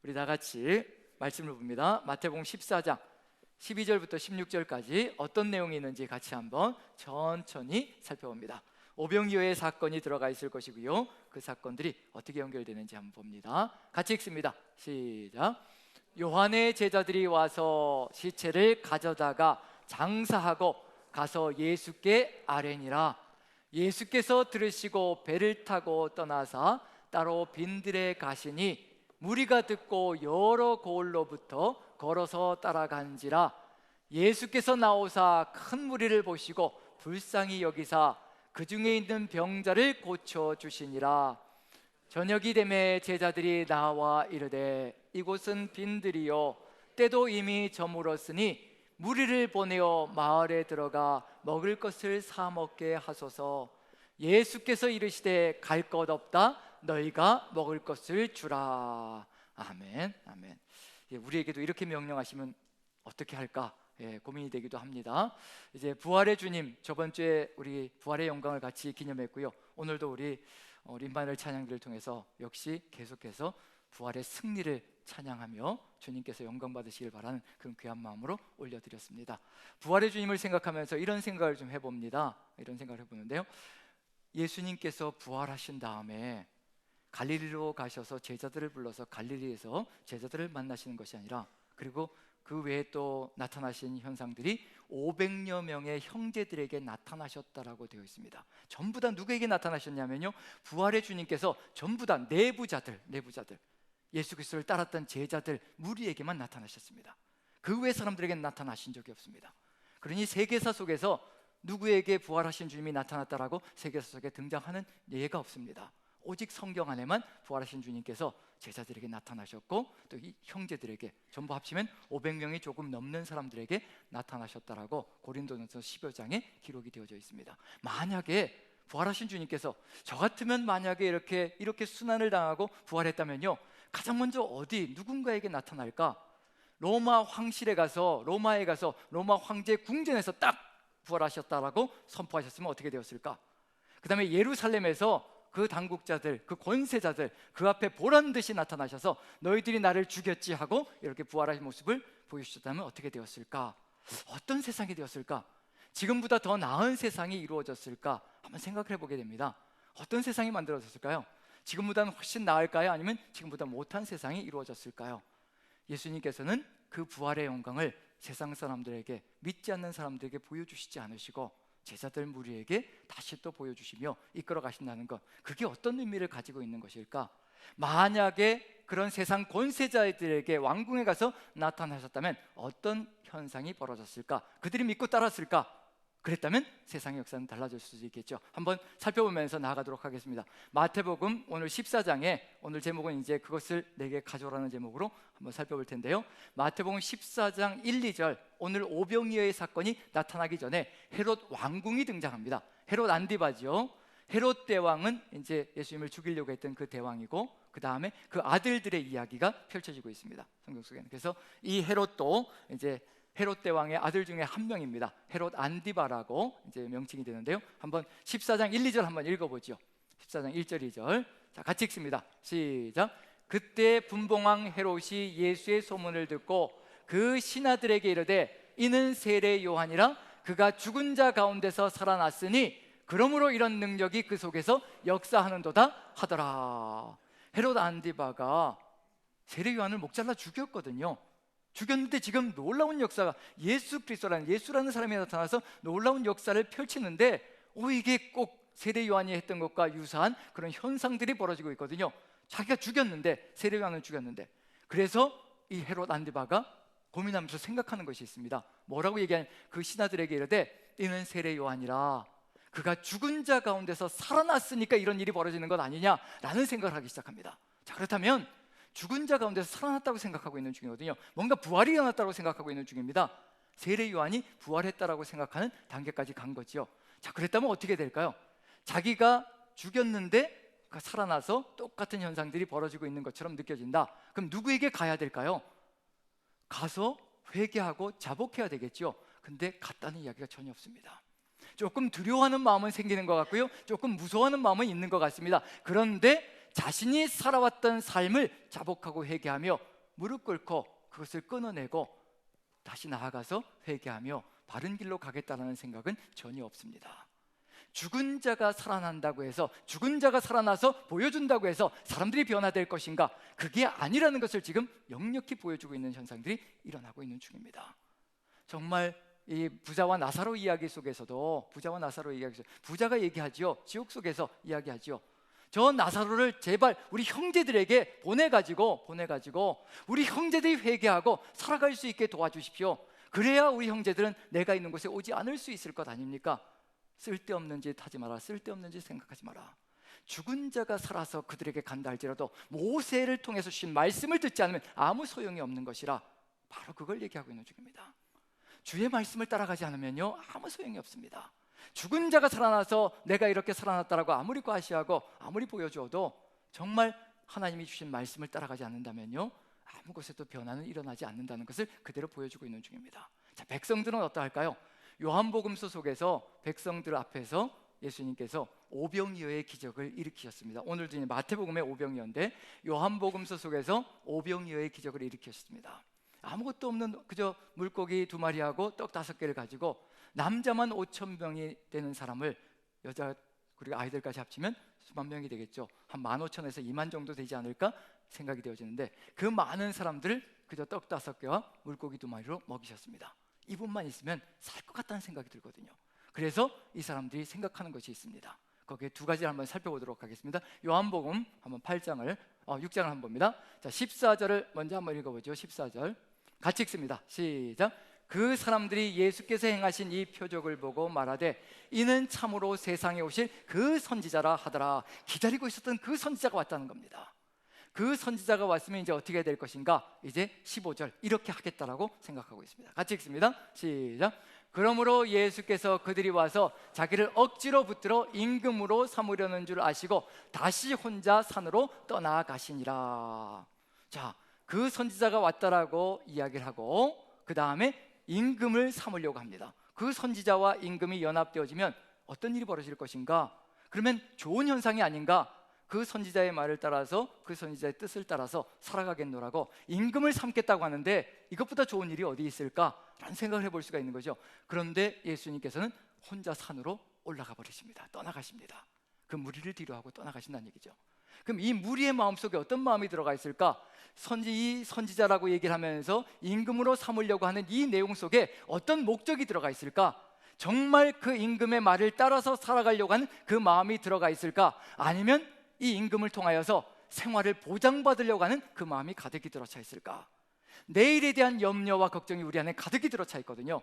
우리 다 같이 말씀을 봅니다. 마태복음 14장 12절부터 16절까지 어떤 내용이 있는지 같이 한번 천천히 살펴봅니다. 오병이어의 사건이 들어가 있을 것이고요, 그 사건들이 어떻게 연결되는지 한번 봅니다. 같이 읽습니다. 시작. 요한의 제자들이 와서 시체를 가져다가 장사하고 가서 예수께 아뢰니라. 예수께서 들으시고 배를 타고 떠나사 따로 빈들에 가시니 무리가 듣고 여러 고을로부터 걸어서 따라간지라. 예수께서 나오사 큰 무리를 보시고 불쌍히 여기사 그 중에 있는 병자를 고쳐 주시니라. 저녁이 되매 제자들이 나와 이르되 이곳은 빈들이요 때도 이미 저물었으니 무리를 보내어 마을에 들어가 먹을 것을 사 먹게 하소서. 예수께서 이르시되 갈 것 없다 너희가 먹을 것을 주라. 아멘. 아멘. 우리에게도 이렇게 명령하시면 어떻게 할까 고민이 되기도 합니다. 이제 부활의 주님, 저번 주에 우리 부활의 영광을 같이 기념했고요, 오늘도 우리 림바늘 찬양들을 통해서 역시 계속해서 부활의 승리를 찬양하며 주님께서 영광 받으시길 바라는 그런 귀한 마음으로 올려드렸습니다. 부활의 주님을 생각하면서 이런 생각을 좀 해봅니다. 이런 생각을 해보는데요, 예수님께서 부활하신 다음에 갈릴리로 가셔서 제자들을 불러서 갈릴리에서 제자들을 만나시는 것이 아니라, 그리고 그 외에 또 나타나신 현상들이 500여 명의 형제들에게 나타나셨다라고 되어 있습니다. 전부 다 누구에게 나타나셨냐면요, 부활의 주님께서 전부 다 내부자들, 예수 그리스도를 따랐던 제자들, 무리에게만 나타나셨습니다. 그 외 사람들에게는 나타나신 적이 없습니다. 그러니 세계사 속에서 누구에게 부활하신 주님이 나타났다라고 세계사 속에 등장하는 예가 없습니다. 오직 성경 안에만 부활하신 주님께서 제자들에게 나타나셨고, 또 이 형제들에게, 전부 합치면 500명이 조금 넘는 사람들에게 나타나셨다라고 고린도전서 15장에 기록이 되어져 있습니다. 만약에 부활하신 주님께서 저 같으면 만약에 이렇게 순환을 당하고 부활했다면요, 가장 먼저 어디 누군가에게 나타날까? 로마에 가서 로마 황제 궁전에서 딱 부활하셨다라고 선포하셨으면 어떻게 되었을까? 그 다음에 예루살렘에서 그 당국자들, 그 권세자들 그 앞에 보란듯이 나타나셔서 너희들이 나를 죽였지 하고 이렇게 부활하신 모습을 보여주셨다면 어떻게 되었을까? 어떤 세상이 되었을까? 지금보다 더 나은 세상이 이루어졌을까? 한번 생각을 해보게 됩니다. 어떤 세상이 만들어졌을까요? 지금보다는 훨씬 나을까요? 아니면 지금보다 못한 세상이 이루어졌을까요? 예수님께서는 그 부활의 영광을 세상 사람들에게, 믿지 않는 사람들에게 보여주시지 않으시고 제자들 무리에게 다시 또 보여주시며 이끌어 가신다는 것, 그게 어떤 의미를 가지고 있는 것일까? 만약에 그런 세상 권세자들에게 왕궁에 가서 나타나셨다면 어떤 현상이 벌어졌을까? 그들이 믿고 따랐을까? 그랬다면 세상의 역사는 달라질 수도 있겠죠. 한번 살펴보면서 나아가도록 하겠습니다. 마태복음 오늘 14장에, 오늘 제목은 이제 그것을 내게 가져오라는 제목으로 한번 살펴볼 텐데요, 마태복음 14장 1, 2절, 오늘 오병이어의 사건이 나타나기 전에 헤롯 왕궁이 등장합니다. 헤롯 안디바죠. 헤롯 대왕은 이제 예수님을 죽이려고 했던 그 대왕이고, 그 다음에 그 아들들의 이야기가 펼쳐지고 있습니다, 성경 속에는. 그래서 이 헤롯도 이제 헤롯 대왕의 아들 중에 한 명입니다. 헤롯 안디바라고 이제 명칭이 되는데요, 한번 14장 1, 2절 한번 읽어보죠. 14장 1절 2절, 자 같이 읽습니다. 시작. 그때 분봉왕 헤롯이 예수의 소문을 듣고 그 신하들에게 이르되 이는 세례 요한이라 그가 죽은 자 가운데서 살아났으니 그러므로 이런 능력이 그 속에서 역사하는도다 하더라. 헤롯 안디바가 세례 요한을 목 잘라 죽였거든요. 죽였는데 지금 놀라운 역사가, 예수 그리스도라는, 예수라는 사람이 나타나서 놀라운 역사를 펼치는데, 이게 꼭 세례 요한이 했던 것과 유사한 그런 현상들이 벌어지고 있거든요. 자기가 죽였는데, 세례 요한을 죽였는데, 그래서 이 헤롯 안디바가 고민하면서 생각하는 것이 있습니다. 뭐라고 얘기하냐면, 그 신하들에게 이르되 이는 세례 요한이라 그가 죽은 자 가운데서 살아났으니까 이런 일이 벌어지는 것 아니냐라는 생각을 하기 시작합니다. 자, 그렇다면 죽은 자 가운데서 살아났다고 생각하고 있는 중이거든요. 뭔가 부활이 일어났다고 생각하고 있는 중입니다. 세례 요한이 부활했다라고 생각하는 단계까지 간 거죠. 자, 그랬다면 어떻게 될까요? 자기가 죽였는데 살아나서 똑같은 현상들이 벌어지고 있는 것처럼 느껴진다. 그럼 누구에게 가야 될까요? 가서 회개하고 자복해야 되겠죠. 근데 갔다는 이야기가 전혀 없습니다. 조금 두려워하는 마음은 생기는 것 같고요, 조금 무서워하는 마음은 있는 것 같습니다. 그런데 자신이 살아왔던 삶을 자복하고 회개하며 무릎 꿇고 그것을 끊어내고 다시 나아가서 회개하며 바른 길로 가겠다는 생각은 전혀 없습니다. 죽은 자가 살아난다고 해서, 죽은 자가 살아나서 보여준다고 해서 사람들이 변화될 것인가? 그게 아니라는 것을 지금 역력히 보여주고 있는 현상들이 일어나고 있는 중입니다. 정말 이 부자와 나사로 이야기 속에서도, 부자가 얘기하지요. 지옥 속에서 이야기하지요. 저 나사로를 제발 우리 형제들에게 보내가지고 우리 형제들이 회개하고 살아갈 수 있게 도와주십시오. 그래야 우리 형제들은 내가 있는 곳에 오지 않을 수 있을 것 아닙니까? 쓸데없는 짓 하지 마라. 쓸데없는 짓 생각하지 마라. 죽은 자가 살아서 그들에게 간다 할지라도 모세를 통해서 주신 말씀을 듣지 않으면 아무 소용이 없는 것이라, 바로 그걸 얘기하고 있는 중입니다. 주의 말씀을 따라가지 않으면요, 아무 소용이 없습니다. 죽은 자가 살아나서 내가 이렇게 살아났다라고 아무리 과시하고 아무리 보여줘도 정말 하나님이 주신 말씀을 따라가지 않는다면요, 아무 곳에도 변화는 일어나지 않는다는 것을 그대로 보여주고 있는 중입니다. 자, 백성들은 어떠할까요? 요한복음서 속에서 백성들 앞에서 예수님께서 오병이어의 기적을 일으키셨습니다. 오늘도 이제 마태복음의 오병이어인데 요한복음서 속에서 오병이어의 기적을 일으키셨습니다. 아무것도 없는 그저 물고기 2마리하고 떡 5개를 가지고 남자만 5,000명이 되는 사람을, 여자 그리고 아이들까지 합치면 수만 명이 되겠죠. 한 15,000에서 2만 정도 되지 않을까 생각이 되어지는데, 그 많은 사람들을 그저 떡 5개와 물고기 2마리로 먹이셨습니다. 이분만 있으면 살 것 같다는 생각이 들거든요. 그래서 이 사람들이 생각하는 것이 있습니다. 거기에 2가지를 한번 살펴보도록 하겠습니다. 요한복음 한번 6장을 한번 봅니다. 자, 14절을 먼저 한번 읽어보죠. 14절 같이 읽습니다. 시작. 그 사람들이 예수께서 행하신 이 표적을 보고 말하되 이는 참으로 세상에 오실 그 선지자라 하더라. 기다리고 있었던 그 선지자가 왔다는 겁니다. 그 선지자가 왔으면 이제 어떻게 될 것인가? 이제 15절 이렇게 하겠다라고 생각하고 있습니다. 같이 읽습니다. 시작. 그러므로 예수께서 그들이 와서 자기를 억지로 붙들어 임금으로 삼으려는 줄 아시고 다시 혼자 산으로 떠나가시니라. 자, 그 선지자가 왔다라고 이야기를 하고 그 다음에 임금을 삼으려고 합니다. 그 선지자와 임금이 연합되어지면 어떤 일이 벌어질 것인가? 그러면 좋은 현상이 아닌가? 그 선지자의 말을 따라서, 그 선지자의 뜻을 따라서 살아가겠노라고 임금을 삼겠다고 하는데 이것보다 좋은 일이 어디 있을까? 라는 생각을 해볼 수가 있는 거죠. 그런데 예수님께서는 혼자 산으로 올라가 버리십니다. 떠나가십니다. 그 무리를 뒤로하고 떠나가신다는 얘기죠. 그럼 이 무리의 마음속에 어떤 마음이 들어가 있을까? 이 선지자라고 얘기를 하면서 임금으로 삼으려고 하는 이 내용 속에 어떤 목적이 들어가 있을까? 정말 그 임금의 말을 따라서 살아가려고 하는 그 마음이 들어가 있을까? 아니면 이 임금을 통하여서 생활을 보장받으려고 하는 그 마음이 가득히 들어차 있을까? 내일에 대한 염려와 걱정이 우리 안에 가득히 들어차 있거든요.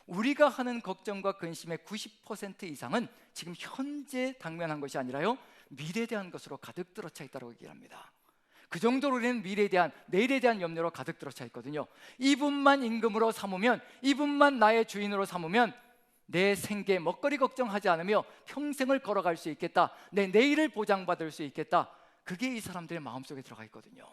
우리가 하는 걱정과 근심의 90% 이상은 지금 현재 당면한 것이 아니라요, 미래에 대한 것으로 가득 들어차 있다고 얘기를 합니다. 그 정도로 우리는 미래에 대한, 내일에 대한 염려로 가득 들어차 있거든요. 이분만 임금으로 삼으면, 이분만 나의 주인으로 삼으면 내 생계 먹거리 걱정하지 않으며 평생을 걸어갈 수 있겠다. 내 내일을 보장받을 수 있겠다. 그게 이 사람들의 마음속에 들어가 있거든요.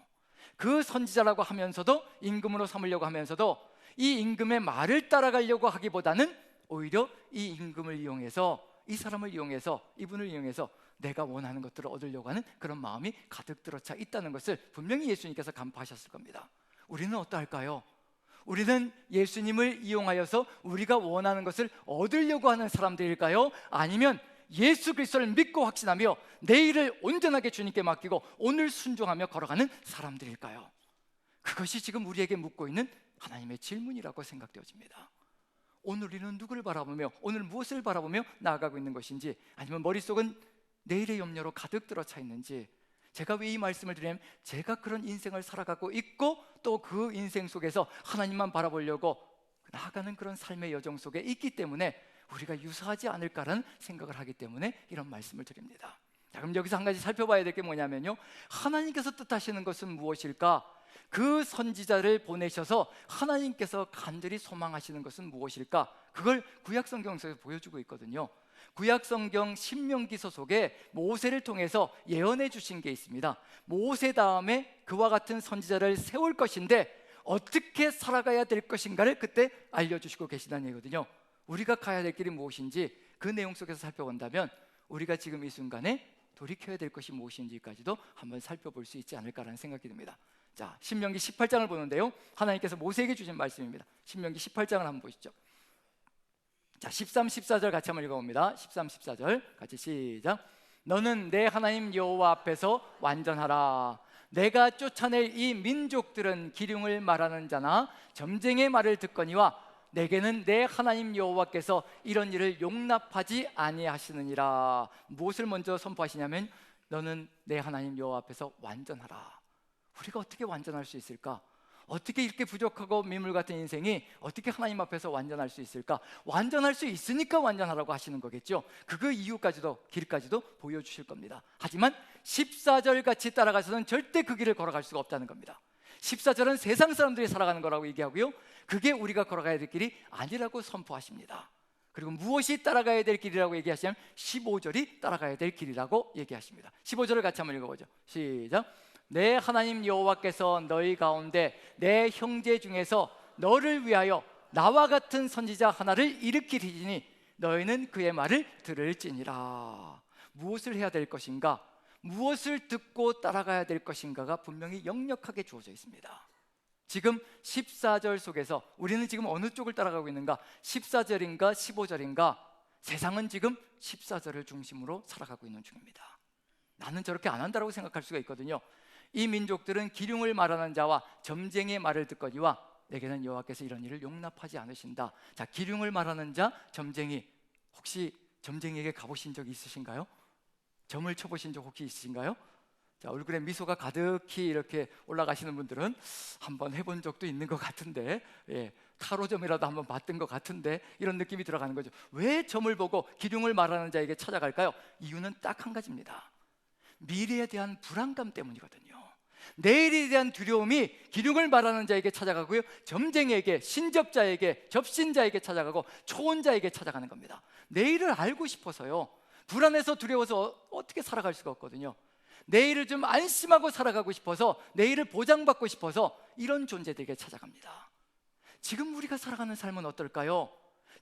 그 선지자라고 하면서도, 임금으로 삼으려고 하면서도 이 임금의 말을 따라가려고 하기보다는 오히려 이 임금을 이용해서, 이 사람을 이용해서, 이분을 이용해서 내가 원하는 것들을 얻으려고 하는 그런 마음이 가득 들어차 있다는 것을 분명히 예수님께서 간파하셨을 겁니다. 우리는 어떠할까요? 우리는 예수님을 이용하여서 우리가 원하는 것을 얻으려고 하는 사람들일까요? 아니면 예수 그리스도를 믿고 확신하며 내일을 온전하게 주님께 맡기고 오늘 순종하며 걸어가는 사람들일까요? 그것이 지금 우리에게 묻고 있는 하나님의 질문이라고 생각되어집니다. 오늘 우리는 누구를 바라보며, 오늘 무엇을 바라보며 나아가고 있는 것인지, 아니면 머릿속은 내일의 염려로 가득 들어차 있는지. 제가 왜 이 말씀을 드리냐면, 제가 그런 인생을 살아가고 있고 또 그 인생 속에서 하나님만 바라보려고 나아가는 그런 삶의 여정 속에 있기 때문에 우리가 유사하지 않을까라는 생각을 하기 때문에 이런 말씀을 드립니다. 자, 그럼 여기서 한 가지 살펴봐야 될 게 뭐냐면요, 하나님께서 뜻하시는 것은 무엇일까? 그 선지자를 보내셔서 하나님께서 간절히 소망하시는 것은 무엇일까? 그걸 구약성경에서 보여주고 있거든요. 구약성경 신명기서 속에 모세를 통해서 예언해 주신 게 있습니다. 모세 다음에 그와 같은 선지자를 세울 것인데 어떻게 살아가야 될 것인가를 그때 알려주시고 계시다는 얘기거든요. 우리가 가야 될 길이 무엇인지 그 내용 속에서 살펴본다면 우리가 지금 이 순간에 돌이켜야 될 것이 무엇인지까지도 한번 살펴볼 수 있지 않을까라는 생각이 듭니다. 자, 신명기 18장을 보는데요, 하나님께서 모세에게 주신 말씀입니다. 신명기 18장을 한번 보시죠. 자, 13, 14절 같이 한번 읽어봅니다. 13, 14절 같이 시작. 너는 내 하나님 여호와 앞에서 완전하라. 내가 쫓아낼 이 민족들은 기륭을 말하는 자나 점쟁의 말을 듣거니와 내게는 내 하나님 여호와께서 이런 일을 용납하지 아니하시느니라. 무엇을 먼저 선포하시냐면 너는 내 하나님 여호와 앞에서 완전하라. 우리가 어떻게 완전할 수 있을까? 어떻게 이렇게 부족하고 민물 같은 인생이 어떻게 하나님 앞에서 완전할 수 있을까? 완전할 수 있으니까 완전하라고 하시는 거겠죠. 그 이유까지도, 길까지도 보여주실 겁니다. 하지만 14절 같이 따라가서는 절대 그 길을 걸어갈 수가 없다는 겁니다. 14절은 세상 사람들이 살아가는 거라고 얘기하고요, 그게 우리가 걸어가야 될 길이 아니라고 선포하십니다. 그리고 무엇이 따라가야 될 길이라고 얘기하시면 15절이 따라가야 될 길이라고 얘기하십니다. 15절을 같이 한번 읽어보죠. 시작. 내 하나님 여호와께서 너희 가운데 내 형제 중에서 너를 위하여 나와 같은 선지자 하나를 일으키리니 너희는 그의 말을 들을지니라. 무엇을 해야 될 것인가, 무엇을 듣고 따라가야 될 것인가가 분명히 역력하게 주어져 있습니다. 지금 14절 속에서 우리는 지금 어느 쪽을 따라가고 있는가? 14절인가 15절인가? 세상은 지금 14절을 중심으로 살아가고 있는 중입니다. 나는 저렇게 안 한다고 생각할 수가 있거든요. 이 민족들은 기륭을 말하는 자와 점쟁이의 말을 듣거니와 내게는 여호와께서 이런 일을 용납하지 않으신다. 자, 기륭을 말하는 자, 점쟁이. 혹시 점쟁이에게 가보신 적 있으신가요? 점을 쳐보신 적 혹시 있으신가요? 자, 얼굴에 미소가 가득히 이렇게 올라가시는 분들은 한번 해본 적도 있는 것 같은데, 타로점이라도 한번 봤던 것 같은데, 이런 느낌이 들어가는 거죠. 왜 점을 보고 기륭을 말하는 자에게 찾아갈까요? 이유는 딱 한 가지입니다. 미래에 대한 불안감 때문이거든요. 내일에 대한 두려움이 기륭을 말하는 자에게 찾아가고요, 점쟁이에게, 신접자에게, 접신자에게 찾아가고 초혼자에게 찾아가는 겁니다. 내일을 알고 싶어서요, 불안해서 두려워서 어떻게 살아갈 수가 없거든요. 내일을 좀 안심하고 살아가고 싶어서, 내일을 보장받고 싶어서 이런 존재들에게 찾아갑니다. 지금 우리가 살아가는 삶은 어떨까요?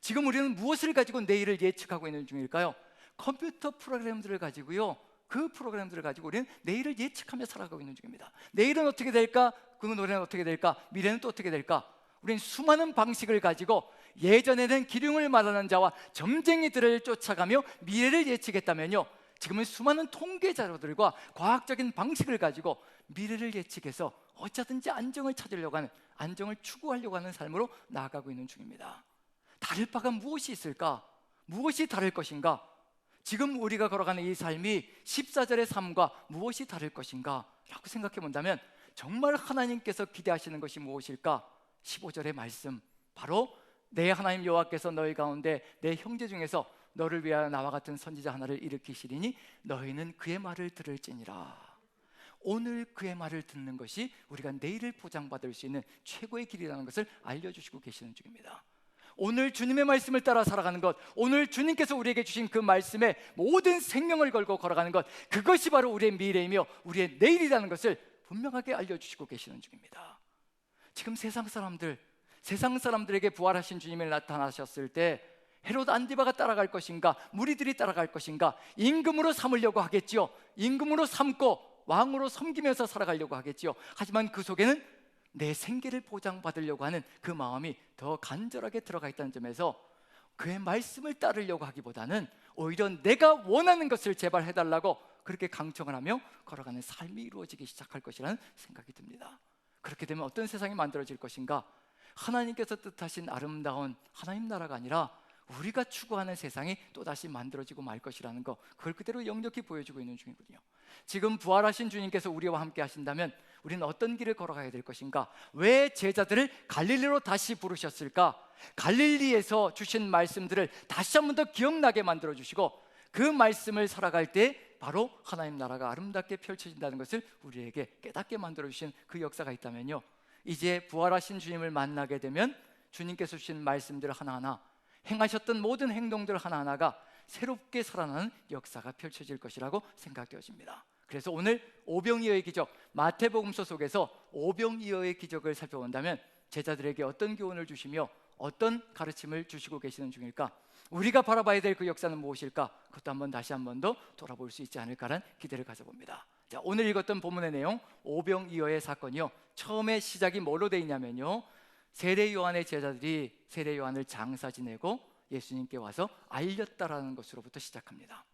지금 우리는 무엇을 가지고 내일을 예측하고 있는 중일까요? 컴퓨터 프로그램들을 가지고요, 그 프로그램들을 가지고 우리는 내일을 예측하며 살아가고 있는 중입니다. 내일은 어떻게 될까? 그 노래는 어떻게 될까? 미래는 또 어떻게 될까? 우리는 수많은 방식을 가지고 예전에는 기륭을 말하는 자와 점쟁이들을 쫓아가며 미래를 예측했다면요, 지금은 수많은 통계 자료들과 과학적인 방식을 가지고 미래를 예측해서 어쩌든지 안정을 찾으려고 하는, 안정을 추구하려고 하는 삶으로 나아가고 있는 중입니다. 다를 바가 무엇이 있을까? 무엇이 다를 것인가? 지금 우리가 걸어가는 이 삶이 14절의 삶과 무엇이 다를 것인가? 라고 생각해 본다면 정말 하나님께서 기대하시는 것이 무엇일까? 15절의 말씀, 바로 내 하나님 여호와께서 너희 가운데 내 형제 중에서 너를 위하여 나와 같은 선지자 하나를 일으키시리니 너희는 그의 말을 들을지니라. 오늘 그의 말을 듣는 것이 우리가 내일을 보장받을 수 있는 최고의 길이라는 것을 알려주시고 계시는 중입니다. 오늘 주님의 말씀을 따라 살아가는 것, 오늘 주님께서 우리에게 주신 그 말씀에 모든 생명을 걸고 걸어가는 것, 그것이 바로 우리의 미래이며 우리의 내일이라는 것을 분명하게 알려주시고 계시는 중입니다. 지금 세상 사람들에게 부활하신 주님이 나타나셨을 때 헤롯 안디바가 따라갈 것인가, 무리들이 따라갈 것인가, 임금으로 삼으려고 하겠지요. 임금으로 삼고 왕으로 섬기면서 살아가려고 하겠지요. 하지만 그 속에는 내 생계를 보장받으려고 하는 그 마음이 더 간절하게 들어가 있다는 점에서 그의 말씀을 따르려고 하기보다는 오히려 내가 원하는 것을 제발 해달라고 그렇게 강청을 하며 걸어가는 삶이 이루어지기 시작할 것이라는 생각이 듭니다. 그렇게 되면 어떤 세상이 만들어질 것인가? 하나님께서 뜻하신 아름다운 하나님 나라가 아니라 우리가 추구하는 세상이 또다시 만들어지고 말 것이라는 거, 그걸 그대로 역력히 보여주고 있는 중이거든요. 지금 부활하신 주님께서 우리와 함께 하신다면 우리는 어떤 길을 걸어가야 될 것인가? 왜 제자들을 갈릴리로 다시 부르셨을까? 갈릴리에서 주신 말씀들을 다시 한 번 더 기억나게 만들어주시고 그 말씀을 살아갈 때 바로 하나님 나라가 아름답게 펼쳐진다는 것을 우리에게 깨닫게 만들어주신 그 역사가 있다면요, 이제 부활하신 주님을 만나게 되면 주님께서 주신 말씀들 하나하나, 행하셨던 모든 행동들 하나하나가 새롭게 살아나는 역사가 펼쳐질 것이라고 생각되어집니다. 그래서 오늘 오병이어의 기적, 마태복음서 속에서 오병이어의 기적을 살펴본다면 제자들에게 어떤 교훈을 주시며 어떤 가르침을 주시고 계시는 중일까? 우리가 바라봐야 될 그 역사는 무엇일까? 그것도 한번 다시 한 번 더 돌아볼 수 있지 않을까라는 기대를 가져봅니다. 자, 오늘 읽었던 본문의 내용, 오병이어의 사건이요, 처음에 시작이 뭘로 돼 있냐면요, 세례 요한의 제자들이 세례 요한을 장사 지내고 예수님께 와서 알렸다라는 것으로부터 시작합니다.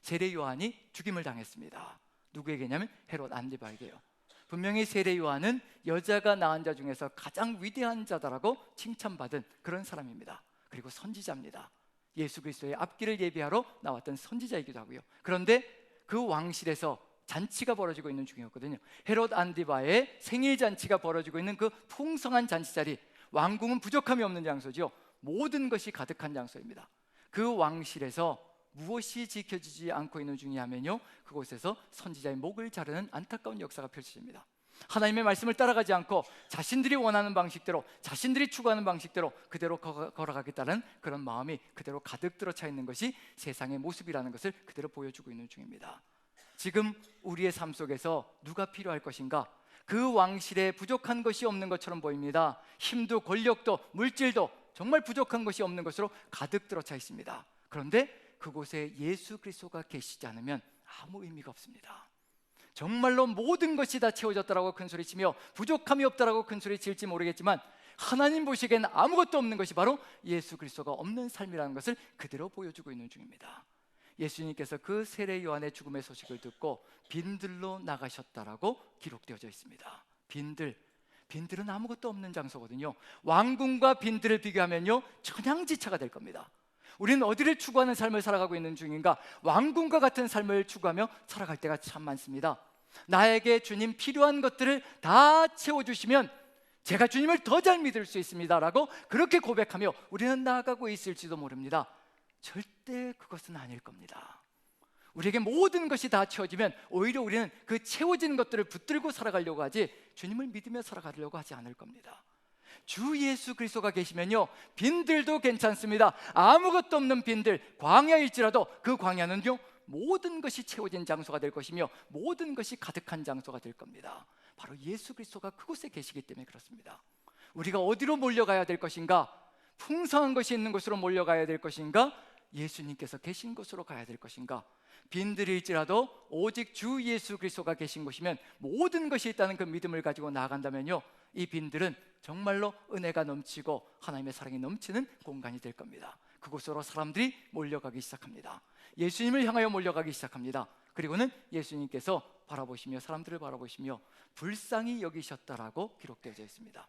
세례 요한이 죽임을 당했습니다. 누구에게냐면 헤롯 안디바에게요. 분명히 세례 요한은 여자가 낳은 자 중에서 가장 위대한 자다라고 칭찬받은 그런 사람입니다. 그리고 선지자입니다. 예수 그리스도의 앞길을 예비하러 나왔던 선지자이기도 하고요. 그런데 그 왕실에서 잔치가 벌어지고 있는 중이었거든요. 헤롯 안디바의 생일 잔치가 벌어지고 있는 그 풍성한 잔치 자리, 왕궁은 부족함이 없는 장소죠. 모든 것이 가득한 장소입니다. 그 왕실에서 무엇이 지켜지지 않고 있는 중이냐면요, 그곳에서 선지자의 목을 자르는 안타까운 역사가 펼쳐집니다. 하나님의 말씀을 따라가지 않고 자신들이 원하는 방식대로, 자신들이 추구하는 방식대로 그대로 걸어가겠다는 그런 마음이 그대로 가득 들어차 있는 것이 세상의 모습이라는 것을 그대로 보여주고 있는 중입니다. 지금 우리의 삶 속에서 누가 필요할 것인가? 그 왕실에 부족한 것이 없는 것처럼 보입니다. 힘도 권력도 물질도 정말 부족한 것이 없는 것으로 가득 들어차 있습니다. 그런데 그곳에 예수 그리스도가 계시지 않으면 아무 의미가 없습니다. 정말로 모든 것이 다 채워졌다라고 큰소리치며 부족함이 없다라고 큰소리 칠지 모르겠지만, 하나님 보시기엔 아무것도 없는 것이 바로 예수 그리스도가 없는 삶이라는 것을 그대로 보여주고 있는 중입니다. 예수님께서 그 세례 요한의 죽음의 소식을 듣고 빈들로 나가셨다라고 기록되어져 있습니다. 빈들은 아무것도 없는 장소거든요. 왕궁과 빈들을 비교하면요, 천양지차가 될 겁니다. 우리는 어디를 추구하는 삶을 살아가고 있는 중인가? 왕궁과 같은 삶을 추구하며 살아갈 때가 참 많습니다. 나에게 주님 필요한 것들을 다 채워주시면 제가 주님을 더 잘 믿을 수 있습니다 라고 그렇게 고백하며 우리는 나아가고 있을지도 모릅니다. 절대 그것은 아닐 겁니다. 우리에게 모든 것이 다 채워지면 오히려 우리는 그 채워진 것들을 붙들고 살아가려고 하지 주님을 믿으며 살아가려고 하지 않을 겁니다. 주 예수 그리스도가 계시면요, 빈들도 괜찮습니다. 아무것도 없는 빈들, 광야일지라도 그 광야는요, 모든 것이 채워진 장소가 될 것이며 모든 것이 가득한 장소가 될 겁니다. 바로 예수 그리스도가 그곳에 계시기 때문에 그렇습니다. 우리가 어디로 몰려가야 될 것인가? 풍성한 것이 있는 곳으로 몰려가야 될 것인가? 예수님께서 계신 곳으로 가야 될 것인가? 빈들일지라도 오직 주 예수 그리스도가 계신 곳이면 모든 것이 있다는 그 믿음을 가지고 나아간다면요, 이 빈들은 정말로 은혜가 넘치고 하나님의 사랑이 넘치는 공간이 될 겁니다. 그곳으로 사람들이 몰려가기 시작합니다. 예수님을 향하여 몰려가기 시작합니다. 그리고는 예수님께서 바라보시며 사람들을 바라보시며 불쌍히 여기셨다라고 기록되어져 있습니다.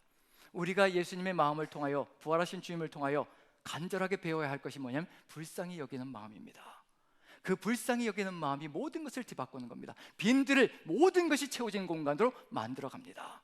우리가 예수님의 마음을 통하여, 부활하신 주님을 통하여 간절하게 배워야 할 것이 뭐냐면 불쌍히 여기는 마음입니다. 그 불쌍히 여기는 마음이 모든 것을 뒤바꾸는 겁니다. 빈들을 모든 것이 채워진 공간으로 만들어 갑니다.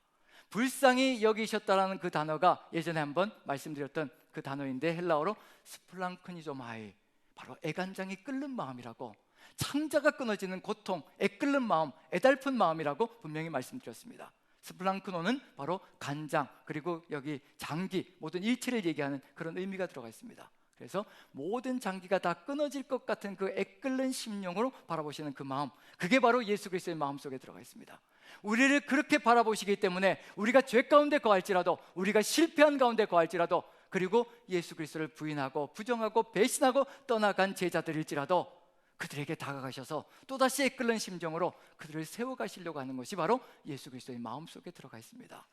불쌍히 여기셨다라는 그 단어가 예전에 한번 말씀드렸던 그 단어인데, 헬라어로 스플랑크니조마이, 바로 애간장이 끓는 마음이라고, 창자가 끊어지는 고통, 애끓는 마음, 애달픈 마음이라고 분명히 말씀드렸습니다. 스플랑크노는 바로 간장, 그리고 여기 장기, 모든 일체를 얘기하는 그런 의미가 들어가 있습니다. 그래서 모든 장기가 다 끊어질 것 같은 그 애끓는 심령으로 바라보시는 그 마음, 그게 바로 예수 그리스도의 마음 속에 들어가 있습니다. 우리를 그렇게 바라보시기 때문에 우리가 죄 가운데 거할지라도, 우리가 실패한 가운데 거할지라도, 그리고 예수 그리스도를 부인하고 부정하고 배신하고 떠나간 제자들일지라도 그들에게 다가가셔서 또다시 애끓는 심정으로 그들을 세워가시려고 하는 것이 바로 예수 그리스도의 마음속에 들어가 있습니다.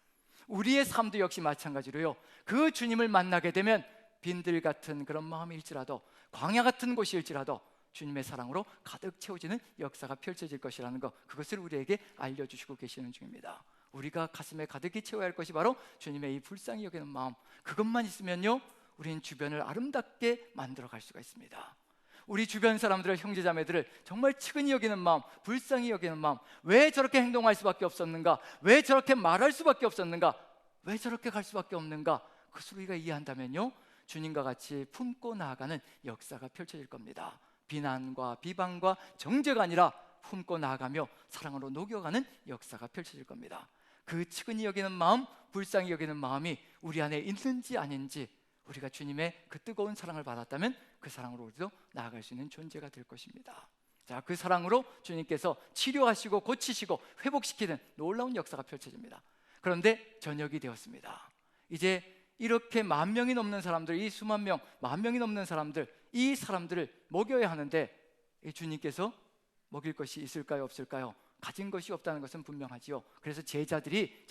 우리의 삶도 역시 마찬가지로요, 그 주님을 만나게 되면 빈들 같은 그런 마음일지라도, 광야 같은 곳일지라도 주님의 사랑으로 가득 채워지는 역사가 펼쳐질 것이라는 것, 그것을 우리에게 알려주시고 계시는 중입니다. 우리가 가슴에 가득히 채워야 할 것이 바로 주님의 이 불쌍히 여기는 마음, 그것만 있으면요, 우리는 주변을 아름답게 만들어갈 수가 있습니다. 우리 주변 사람들을, 형제자매들을 정말 측은히 여기는 마음, 불쌍히 여기는 마음, 왜 저렇게 행동할 수밖에 없었는가? 왜 저렇게 말할 수밖에 없었는가? 왜 저렇게 갈 수밖에 없는가? 그것을 우리가 이해한다면요, 주님과 같이 품고 나아가는 역사가 펼쳐질 겁니다. 비난과 비방과 정죄가 아니라 품고 나아가며 사랑으로 녹여가는 역사가 펼쳐질 겁니다. 그 측은히 여기는 마음, 불쌍히 여기는 마음이 우리 안에 있는지 아닌지, 우리가 주님의 그 뜨거운 사랑을 받았다면 그 사랑으로 우리도 나아갈 수 있는 존재가 될 것입니다. 자, 그 사랑으로 주님께서 치료하시고 고치시고 회복시키는 놀라운 역사가 펼쳐집니다. 그런데 저녁이 되었습니다. 이제 이렇게 10,000명이 넘는 사람들, 이 수만 명, 10,000명이 넘는 사람들, 이 사람들을 먹여야 하는데 이 주님께서 먹일 것이 있을까요, 없을까요? 가진 것이 없다는 것은 분명하지요. 그래서 제자들이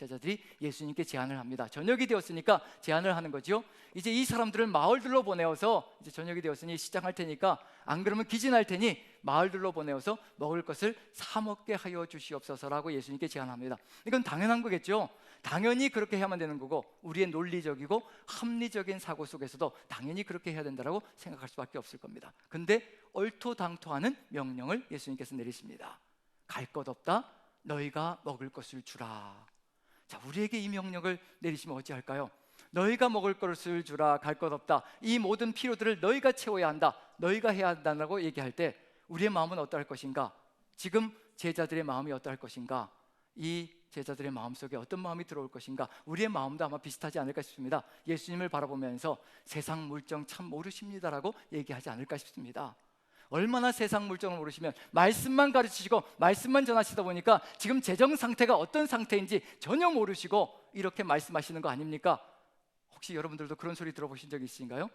예수님께 제안을 합니다. 저녁이 되었으니까 제안을 하는 거지요. 이제 이 사람들을 마을들로 보내어서, 이제 저녁이 되었으니 시장할 테니까 안 그러면 기진할 테니 마을들로 보내어서 먹을 것을 사 먹게 하여 주시옵소서라고 예수님께 제안합니다. 이건 당연한 거겠죠. 당연히 그렇게 해야만 되는 거고, 우리의 논리적이고 합리적인 사고 속에서도 당연히 그렇게 해야 된다고 생각할 수밖에 없을 겁니다. 근데 얼토당토하는 명령을 예수님께서 내리십니다. 갈 것 없다, 너희가 먹을 것을 주라. 자, 우리에게 이 명령을 내리시면 어찌할까요? 너희가 먹을 것을 주라, 갈 것 없다, 이 모든 필요들을 너희가 채워야 한다, 너희가 해야 한다고 얘기할 때 우리의 마음은 어떠할 것인가? 지금 제자들의 마음이 어떠할 것인가? 이 제자들의 마음속에 어떤 마음이 들어올 것인가? 우리의 마음도 아마 비슷하지 않을까 싶습니다. 예수님을 바라보면서 세상 물정 참 모르십니다라고 얘기하지 않을까 싶습니다. 얼마나 세상 물정을 모르시면 말씀만 가르치시고 말씀만 전하시다 보니까 지금 재정 상태가 어떤 상태인지 전혀 모르시고 이렇게 말씀하시는 거 아닙니까? 혹시 여러분들도 그런 소리 들어보신 적 있으신가요?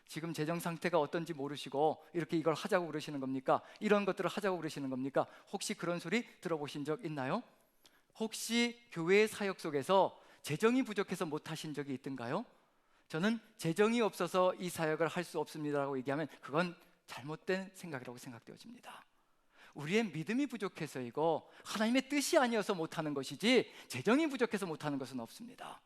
지금 재정 상태가 어떤지 모르시고 이렇게 이걸 하자고 그러시는 겁니까? 이런 것들을 하자고 그러시는 겁니까? 혹시 그런 소리 들어보신 적 있나요? 혹시 교회의 사역 속에서 재정이 부족해서 못하신 적이 있던가요? 저는 재정이 없어서 이 사역을 할 수 없습니다라고 얘기하면 그건 잘못된 생각이라고 생각되어집니다. 우리의 믿음이 부족해서이고 하나님의 뜻이 아니어서 못하는 것이지 재정이 부족해서 못하는 것은 없습니다.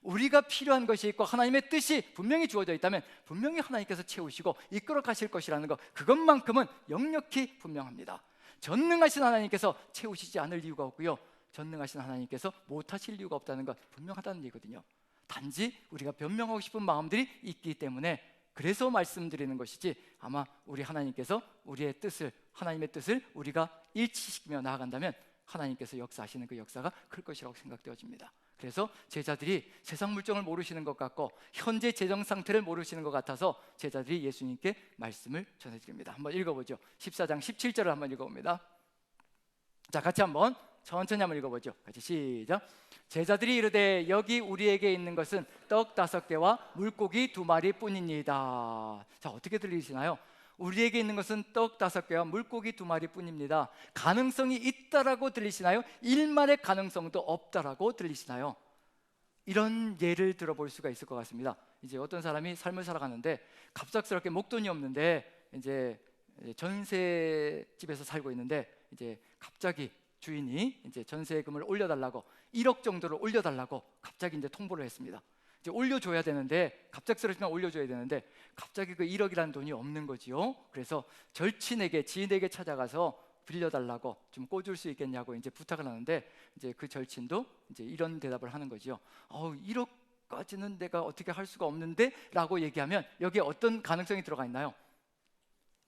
우리가 필요한 것이 있고 하나님의 뜻이 분명히 주어져 있다면 분명히 하나님께서 채우시고 이끌어 가실 것이라는 것, 그것만큼은 역력히 분명합니다. 전능하신 하나님께서 채우시지 않을 이유가 없고요, 전능하신 하나님께서 못하실 이유가 없다는 것 분명하다는 얘기거든요. 단지 우리가 변명하고 싶은 마음들이 있기 때문에 그래서 말씀드리는 것이지, 아마 우리 하나님께서 우리의 뜻을, 하나님의 뜻을 우리가 일치시키며 나아간다면 하나님께서 역사하시는 그 역사가 클 것이라고 생각되어집니다. 그래서 제자들이 세상 물정을 모르시는 것 같고 현재 재정 상태를 모르시는 것 같아서 제자들이 예수님께 말씀을 전해드립니다. 한번 읽어보죠. 14장 17절을 한번 읽어봅니다. 자, 같이 한번 천천히 한번 읽어보죠. 같이 시작. 제자들이 이르되 여기 우리에게 있는 것은 떡 5개와 물고기 2마리 뿐입니다. 자, 어떻게 들리시나요? 우리에게 있는 것은 떡 5개와 물고기 2마리 뿐입니다. 가능성이 있다라고 들리시나요? 일말의 가능성도 없다라고 들리시나요? 이런 예를 들어볼 수가 있을 것 같습니다. 이제 어떤 사람이 삶을 살아가는데 갑작스럽게 목돈이 없는데 이제 전세집에서 살고 있는데 이제 갑자기 주인이 이제 전세금을 올려달라고 1억 정도를 올려달라고 갑자기 이제 통보를 했습니다. 이제 올려줘야 되는데, 갑작스럽지만 올려줘야 되는데 갑자기 그 1억이라는 돈이 없는 거지요. 그래서 절친에게, 지인에게 찾아가서 빌려달라고 좀 꿔줄 수 있겠냐고 이제 부탁을 하는데, 이제 그 절친도 이제 이런 대답을 하는 거지요. 1억까지는 내가 어떻게 할 수가 없는데 라고 얘기하면 여기에 어떤 가능성이 들어가 있나요?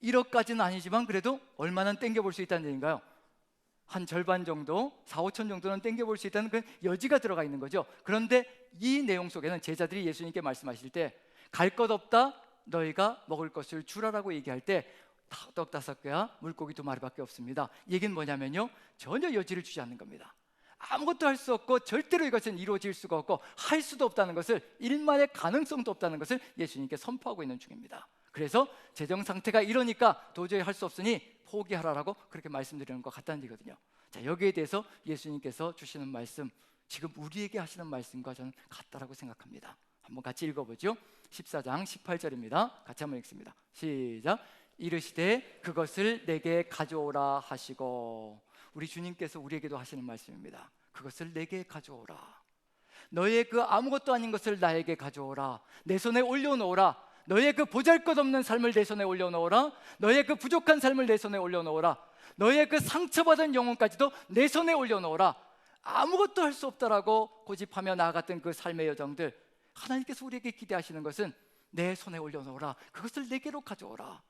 1억까지는 아니지만 그래도 얼마나 땡겨볼 수 있다는 얘기인가요? 한 절반 정도, 4, 5천 정도는 땡겨볼 수 있다는 그 여지가 들어가 있는 거죠. 그런데 이 내용 속에는 제자들이 예수님께 말씀하실 때 갈 것 없다, 너희가 먹을 것을 주라라고 얘기할 때 떡 5개와 물고기 2마리밖에 없습니다. 얘기는 뭐냐면요, 전혀 여지를 주지 않는 겁니다. 아무것도 할 수 없고 절대로 이것은 이루어질 수가 없고 할 수도 없다는 것을, 일말의 가능성도 없다는 것을 예수님께 선포하고 있는 중입니다. 그래서 재정 상태가 이러니까 도저히 할 수 없으니 포기하라라고 그렇게 말씀드리는 것 같다는 얘기거든요. 자, 여기에 대해서 예수님께서 주시는 말씀, 지금 우리에게 하시는 말씀과 저는 같다라고 생각합니다. 한번 같이 읽어보죠. 14장 18절입니다. 같이 한번 읽습니다. 시작. 이르시되 그것을 내게 가져오라 하시고, 우리 주님께서 우리에게도 하시는 말씀입니다. 그것을 내게 가져오라. 너의 그 아무것도 아닌 것을 나에게 가져오라. 내 손에 올려놓으라. 너의 그 보잘것없는 삶을 내 손에 올려놓으라. 너의 그 부족한 삶을 내 손에 올려놓으라. 너의 그 상처받은 영혼까지도 내 손에 올려놓으라. 아무것도 할 수 없다라고 고집하며 나아갔던 그 삶의 여정들, 하나님께서 우리에게 기대하시는 것은 내 손에 올려놓으라. 그것을 내게로 가져오라.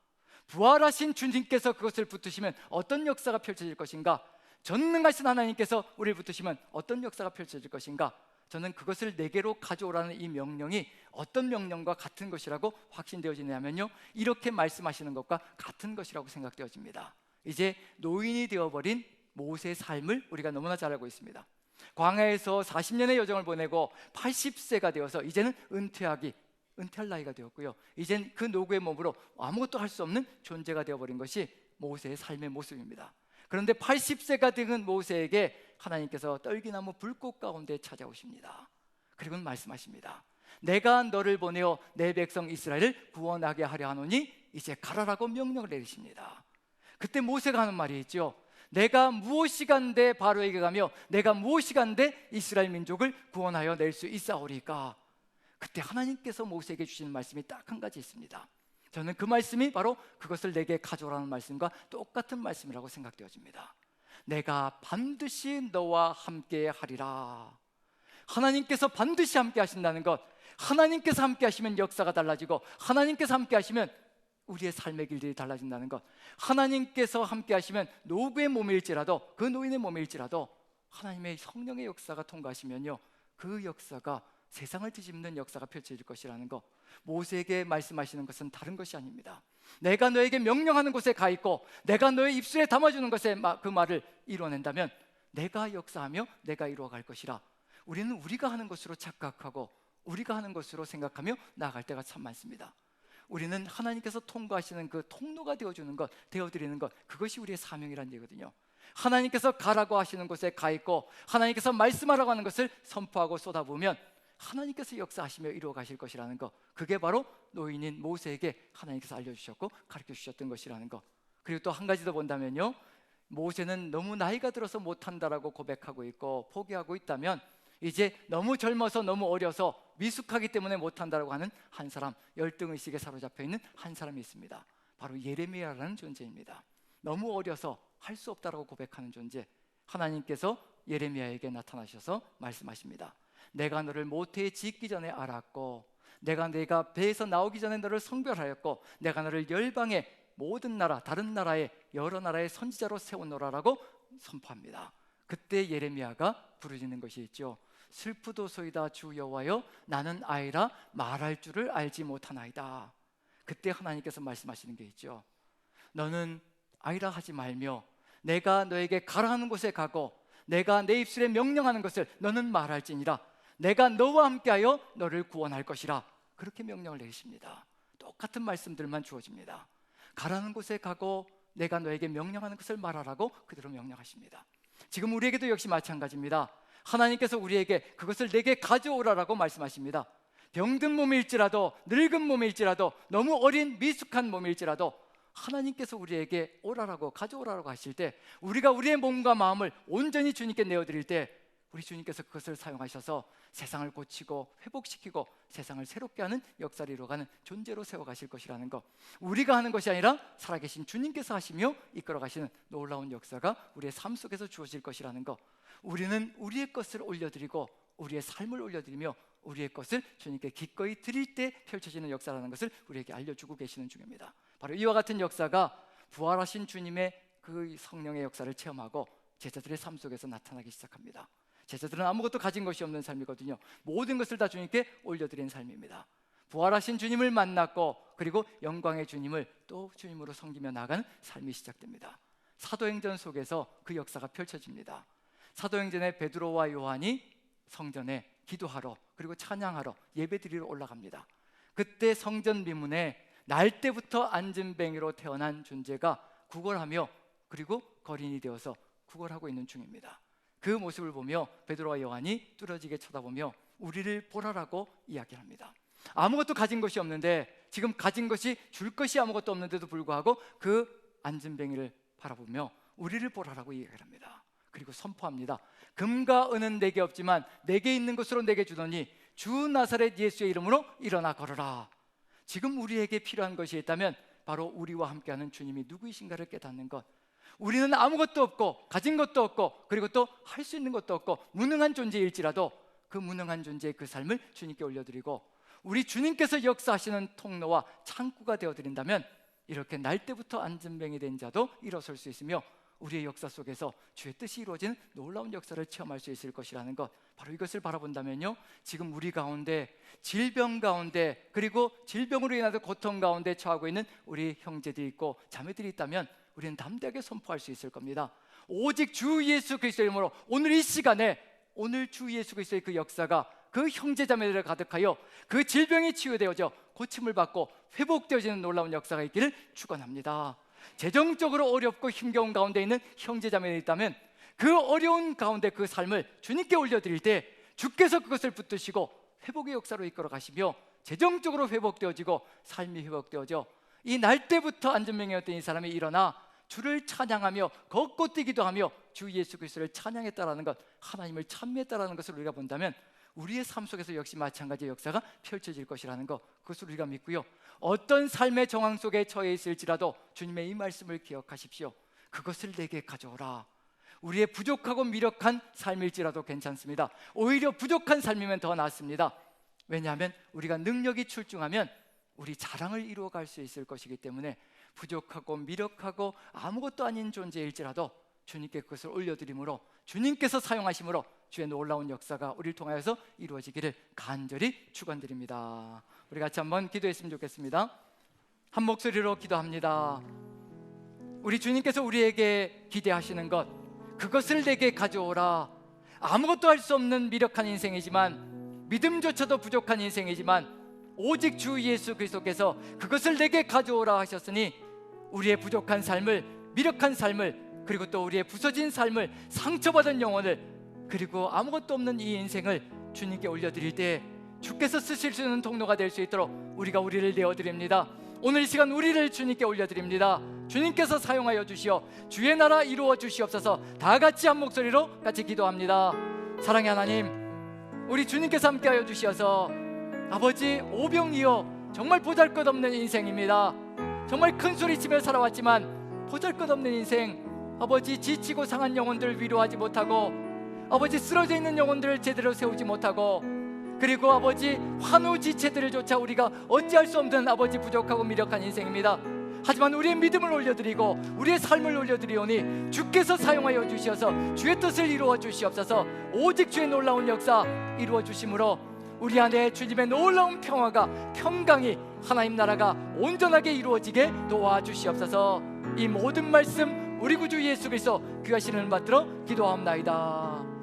부활하신 주님께서 그것을 붙드시면 어떤 역사가 펼쳐질 것인가? 전능하신 하나님께서 우리를 붙드시면 어떤 역사가 펼쳐질 것인가? 저는 그것을 내게로 가져오라는 이 명령이 어떤 명령과 같은 것이라고 확신되어지냐면요, 이렇게 말씀하시는 것과 같은 것이라고 생각되어집니다. 이제 노인이 되어버린 모세의 삶을 우리가 너무나 잘 알고 있습니다. 광야에서 40년의 여정을 보내고 80세가 되어서 이제는 은퇴할 나이가 되었고요. 이젠 그 노구의 몸으로 아무것도 할 수 없는 존재가 되어버린 것이 모세의 삶의 모습입니다. 그런데 80세가 된 모세에게 하나님께서 떨기나무 불꽃 가운데 찾아오십니다. 그리고 말씀하십니다. 내가 너를 보내어 내 백성 이스라엘을 구원하게 하려 하노니 이제 가라라고 명령을 내리십니다. 그때 모세가 하는 말이 있죠. 내가 무엇이간데 바로에게 가며 내가 무엇이간데 이스라엘 민족을 구원하여 낼 수 있사오리까. 그때 하나님께서 모세에게 주시는 말씀이 딱 한 가지 있습니다. 저는 그 말씀이 바로 그것을 내게 가져오라는 말씀과 똑같은 말씀이라고 생각되어집니다. 내가 반드시 너와 함께 하리라. 하나님께서 반드시 함께 하신다는 것, 하나님께서 함께 하시면 역사가 달라지고 하나님께서 함께 하시면 우리의 삶의 길들이 달라진다는 것, 하나님께서 함께 하시면 노구의 몸일지라도, 그 노인의 몸일지라도 하나님의 성령의 역사가 통과하시면요, 그 역사가 세상을 뒤집는 역사가 펼쳐질 것이라는 것, 모세에게 말씀하시는 것은 다른 것이 아닙니다. 내가 너에게 명령하는 곳에 가 있고 내가 너의 입술에 담아주는 것에 그 말을 이뤄낸다면 내가 역사하며 내가 이루어갈 것이라. 우리는 우리가 하는 것으로 착각하고 우리가 하는 것으로 생각하며 나아갈 때가 참 많습니다. 우리는 하나님께서 통과하시는 그 통로가 되어주는 것, 되어드리는 것, 그것이 우리의 사명이라는 얘기거든요. 하나님께서 가라고 하시는 곳에 가 있고 하나님께서 말씀하라고 하는 것을 선포하고 쏟아부으면 하나님께서 역사하시며 이루어 가실 것이라는 것, 그게 바로 노인인 모세에게 하나님께서 알려주셨고 가르쳐 주셨던 것이라는 것. 그리고 또 한 가지 더 본다면요, 모세는 너무 나이가 들어서 못한다라고 고백하고 있고 포기하고 있다면, 이제 너무 젊어서 너무 어려서 미숙하기 때문에 못한다라고 하는 한 사람, 열등의식에 사로잡혀 있는 한 사람이 있습니다. 바로 예레미야라는 존재입니다. 너무 어려서 할 수 없다라고 고백하는 존재. 하나님께서 예레미야에게 나타나셔서 말씀하십니다. 내가 너를 모태에 짓기 전에 알았고 내가 배에서 나오기 전에 너를 성별하였고 내가 너를 열방의 모든 나라, 다른 나라의 여러 나라의 선지자로 세웠노라라고 선포합니다. 그때 예레미야가 부르짖는 것이 있죠. 슬프도소이다 주 여호와여, 나는 아이라 말할 줄을 알지 못하나이다. 그때 하나님께서 말씀하시는 게 있죠. 너는 아이라 하지 말며 내가 너에게 가라 하는 곳에 가고 내가 내 입술에 명령하는 것을 너는 말할지니라. 내가 너와 함께하여 너를 구원할 것이라. 그렇게 명령을 내리십니다. 똑같은 말씀들만 주어집니다. 가라는 곳에 가고 내가 너에게 명령하는 것을 말하라고 그대로 명령하십니다. 지금 우리에게도 역시 마찬가지입니다. 하나님께서 우리에게 그것을 내게 가져오라라고 말씀하십니다. 병든 몸일지라도 늙은 몸일지라도 너무 어린 미숙한 몸일지라도 하나님께서 우리에게 오라라고 가져오라라고 하실 때, 우리가 우리의 몸과 마음을 온전히 주님께 내어드릴 때 우리 주님께서 그것을 사용하셔서 세상을 고치고 회복시키고 세상을 새롭게 하는 역사를 이루어가는 존재로 세워가실 것이라는 것, 우리가 하는 것이 아니라 살아계신 주님께서 하시며 이끌어가시는 놀라운 역사가 우리의 삶 속에서 주어질 것이라는 것, 우리는 우리의 것을 올려드리고 우리의 삶을 올려드리며 우리의 것을 주님께 기꺼이 드릴 때 펼쳐지는 역사라는 것을 우리에게 알려주고 계시는 중입니다. 바로 이와 같은 역사가 부활하신 주님의 그 성령의 역사를 체험하고 제자들의 삶 속에서 나타나기 시작합니다. 제자들은 아무것도 가진 것이 없는 삶이거든요. 모든 것을 다 주님께 올려드린 삶입니다. 부활하신 주님을 만났고 그리고 영광의 주님을 또 주님으로 섬기며 나가는 삶이 시작됩니다. 사도행전 속에서 그 역사가 펼쳐집니다. 사도행전에 베드로와 요한이 성전에 기도하러 그리고 찬양하러 예배드리러 올라갑니다. 그때 성전 미문에 날 때부터 안진뱅이로 태어난 존재가 구걸하며 그리고 거린이 되어서 구걸하고 있는 중입니다. 그 모습을 보며 베드로와 요한이 뚫어지게 쳐다보며 우리를 보라라고 이야기합니다. 아무것도 가진 것이 없는데, 지금 가진 것이 줄 것이 아무것도 없는데도 불구하고 그 안진뱅이를 바라보며 우리를 보라라고 이야기합니다. 그리고 선포합니다. 금과 은은 내게 없지만 내게 있는 것으로 내게 주더니 주 나사렛 예수의 이름으로 일어나 걸어라. 지금 우리에게 필요한 것이 있다면 바로 우리와 함께하는 주님이 누구이신가를 깨닫는 것. 우리는 아무것도 없고 가진 것도 없고 그리고 또 할 수 있는 것도 없고 무능한 존재일지라도 그 무능한 존재의 그 삶을 주님께 올려드리고 우리 주님께서 역사하시는 통로와 창구가 되어드린다면 이렇게 날 때부터 안진뱅이 된 자도 일어설 수 있으며 우리의 역사 속에서 주의 뜻이 이루어지는 놀라운 역사를 체험할 수 있을 것이라는 것, 바로 이것을 바라본다면요, 지금 우리 가운데 질병 가운데 그리고 질병으로 인하여 고통 가운데 처하고 있는 우리 형제들이 있고 자매들이 있다면 우리는 담대하게 선포할 수 있을 겁니다. 오직 주 예수 그리스도의 이름으로 오늘 이 시간에 오늘 주 예수 그리스도의 그 역사가 그 형제자매들을 가득하여 그 질병이 치유되어져 고침을 받고 회복되어지는 놀라운 역사가 있기를 축원합니다. 재정적으로 어렵고 힘겨운 가운데 있는 형제자매들이 있다면 그 어려운 가운데 그 삶을 주님께 올려드릴 때 주께서 그것을 붙드시고 회복의 역사로 이끌어 가시며 재정적으로 회복되어지고 삶이 회복되어져 이 날 때부터 안전병이었던 이 사람이 일어나 주를 찬양하며 걷고 뛰기도 하며 주 예수 그리스도를 찬양했다라는 것, 하나님을 찬미했다라는 것을 우리가 본다면 우리의 삶 속에서 역시 마찬가지의 역사가 펼쳐질 것이라는 것, 그것을 우리가 믿고요. 어떤 삶의 정황 속에 처해 있을지라도 주님의 이 말씀을 기억하십시오. 그것을 내게 가져오라. 우리의 부족하고 미력한 삶일지라도 괜찮습니다. 오히려 부족한 삶이면 더 낫습니다. 왜냐하면 우리가 능력이 출중하면 우리 자랑을 이루어갈 수 있을 것이기 때문에 부족하고 미력하고 아무것도 아닌 존재일지라도 주님께 그것을 올려드림으로 주님께서 사용하심으로 주의 놀라운 역사가 우리를 통하여서 이루어지기를 간절히 축원드립니다. 우리 같이 한번 기도했으면 좋겠습니다. 한 목소리로 기도합니다. 우리 주님께서 우리에게 기대하시는 것, 그것을 내게 가져오라. 아무것도 할 수 없는 미력한 인생이지만, 믿음조차도 부족한 인생이지만 오직 주 예수 그리스도께서 그것을 내게 가져오라 하셨으니 우리의 부족한 삶을, 미력한 삶을, 그리고 또 우리의 부서진 삶을, 상처받은 영혼을, 그리고 아무것도 없는 이 인생을 주님께 올려드릴 때 주께서 쓰실 수 있는 통로가 될 수 있도록 우리가 우리를 내어드립니다. 오늘 이 시간 우리를 주님께 올려드립니다. 주님께서 사용하여 주시어 주의 나라 이루어 주시옵소서. 다 같이 한 목소리로 같이 기도합니다. 사랑의 하나님, 우리 주님께서 함께하여 주시어서 아버지, 오병이어 정말 보잘것없는 인생입니다. 정말 큰 소리치며 살아왔지만 보잘것없는 인생, 아버지, 지치고 상한 영혼들을 위로하지 못하고, 아버지, 쓰러져 있는 영혼들을 제대로 세우지 못하고, 그리고 아버지, 환우지체들조차 우리가 어찌할 수 없는 아버지 부족하고 미력한 인생입니다. 하지만 우리의 믿음을 올려드리고 우리의 삶을 올려드리오니 주께서 사용하여 주시어서 주의 뜻을 이루어 주시옵소서. 오직 주의 놀라운 역사 이루어 주심으로 우리 안에 주님의 놀라운 평화가, 평강이, 하나님 나라가 온전하게 이루어지게 도와주시옵소서. 이 모든 말씀 우리 구주 예수 그리스도 귀하신 이름 받들어 기도하옵나이다.